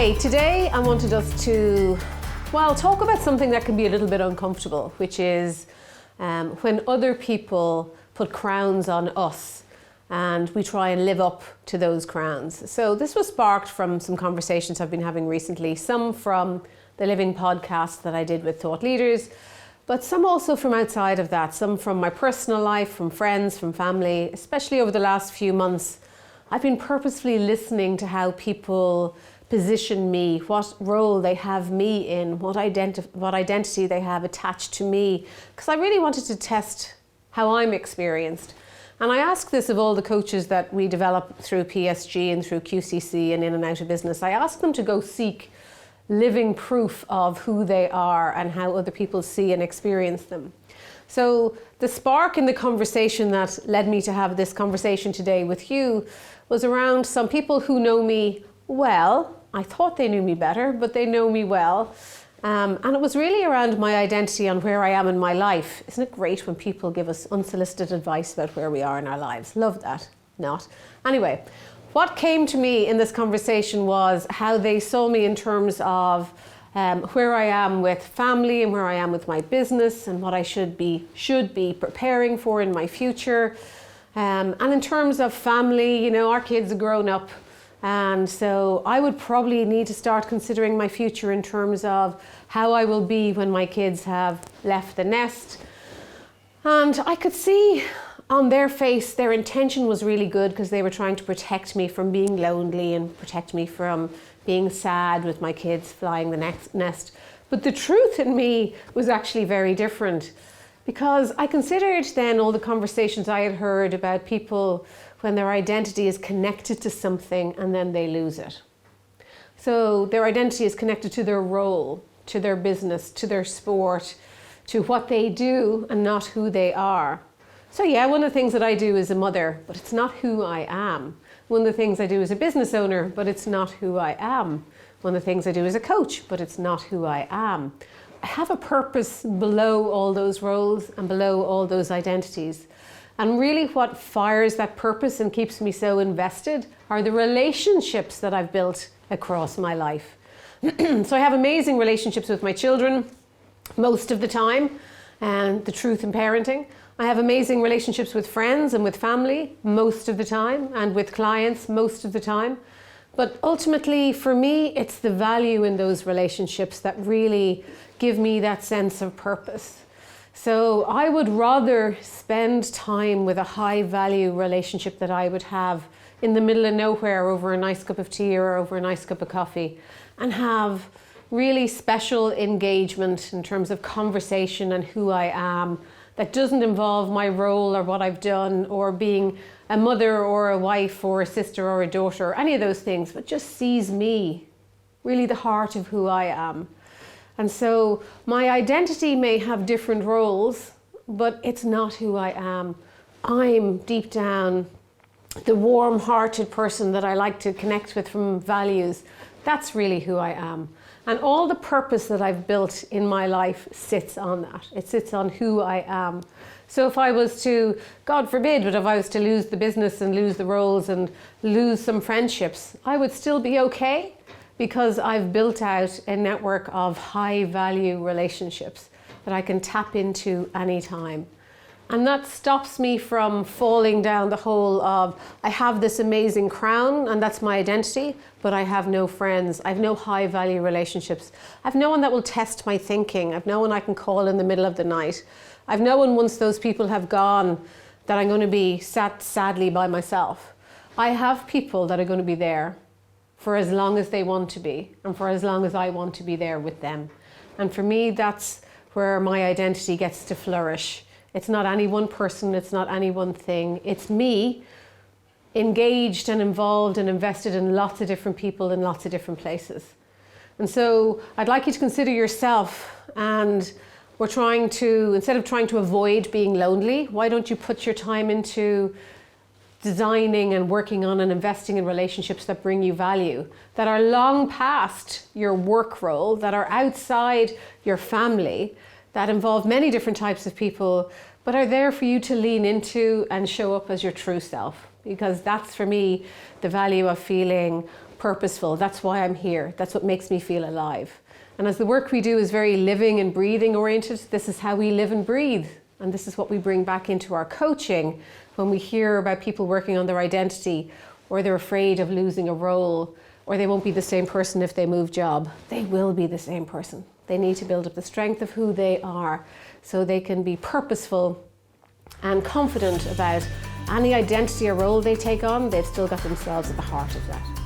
Hi, today I wanted us to, talk about something that can be a little bit uncomfortable, which is when other people put crowns on us and we try and live up to those crowns. So this was sparked from some conversations I've been having recently, some from the Living podcast that I did with thought leaders, but some also from outside of that, some from my personal life, from friends, from family. Especially over the last few months, I've been purposefully listening to how people position me, what role they have me in, what identity they have attached to me, because I really wanted to test how I'm experienced. And I ask this of all the coaches that we develop through PSG and through QCC and in and out of business. I ask them to go seek living proof of who they are and how other people see and experience them. So the spark in the conversation that led me to have this conversation today with you was around some people who know me well. I thought they knew me better, but they know me well. And it was really around my identity and where I am in my life. Isn't it great when people give us unsolicited advice about where we are in our lives? Love that. Not. Anyway, what came to me in this conversation was how they saw me in terms of where I am with family and where I am with my business and what I should be preparing for in my future. And in terms of family, our kids are grown up. And so I would probably need to start considering my future in terms of how I will be when my kids have left the nest. And I could see on their face, their intention was really good because they were trying to protect me from being lonely and protect me from being sad with my kids flying the nest. But the truth in me was actually very different, because I considered then all the conversations I had heard about people when their identity is connected to something and then they lose it. So their identity is connected to their role, to their business, to their sport, to what they do and not who they are. So yeah, one of the things that I do as a mother, but it's not who I am. One of the things I do as a business owner, but it's not who I am. One of the things I do as a coach, but it's not who I am. I have a purpose below all those roles and below all those identities. And really what fires that purpose and keeps me so invested are the relationships that I've built across my life. So I have amazing relationships with my children most of the time, and the truth in parenting. I have amazing relationships with friends and with family most of the time, and with clients most of the time. But ultimately, for me, it's the value in those relationships that really give me that sense of purpose. So I would rather spend time with a high value relationship that I would have in the middle of nowhere over a nice cup of tea or over a nice cup of coffee, and have really special engagement in terms of conversation and who I am, that doesn't involve my role or what I've done or being a mother or a wife or a sister or a daughter or any of those things, but just sees me, really the heart of who I am. And so my identity may have different roles, but it's not who I am. I'm deep down the warm-hearted person that I like to connect with from values. That's really who I am. And all the purpose that I've built in my life sits on that. It sits on who I am. So if I was to, God forbid, but if I was to lose the business and lose the roles and lose some friendships, I would still be okay, because I've built out a network of high value relationships that I can tap into anytime. And that stops me from falling down the hole of, I have this amazing crown and that's my identity, but I have no friends. I have no high value relationships. I've no one that will test my thinking. I've no one I can call in the middle of the night. I've no one, once those people have gone, that I'm going to be sat sadly by myself. I have people that are going to be there for as long as they want to be, and for as long as I want to be there with them. And for me, that's where my identity gets to flourish. It's not any one person, it's not any one thing. It's me engaged and involved and invested in lots of different people in lots of different places. And so I'd like you to consider yourself, and we're trying to, instead of trying to avoid being lonely, why don't you put your time into designing and working on and investing in relationships that bring you value, that are long past your work role, that are outside your family, that involve many different types of people, but are there for you to lean into and show up as your true self. Because that's, for me, the value of feeling purposeful. That's why I'm here. That's what makes me feel alive. And as the work we do is very living and breathing oriented, this is how we live and breathe. And this is what we bring back into our coaching when we hear about people working on their identity, or they're afraid of losing a role, or they won't be the same person if they move job. They will be the same person. They need to build up the strength of who they are so they can be purposeful and confident about any identity or role they take on. They've still got themselves at the heart of that.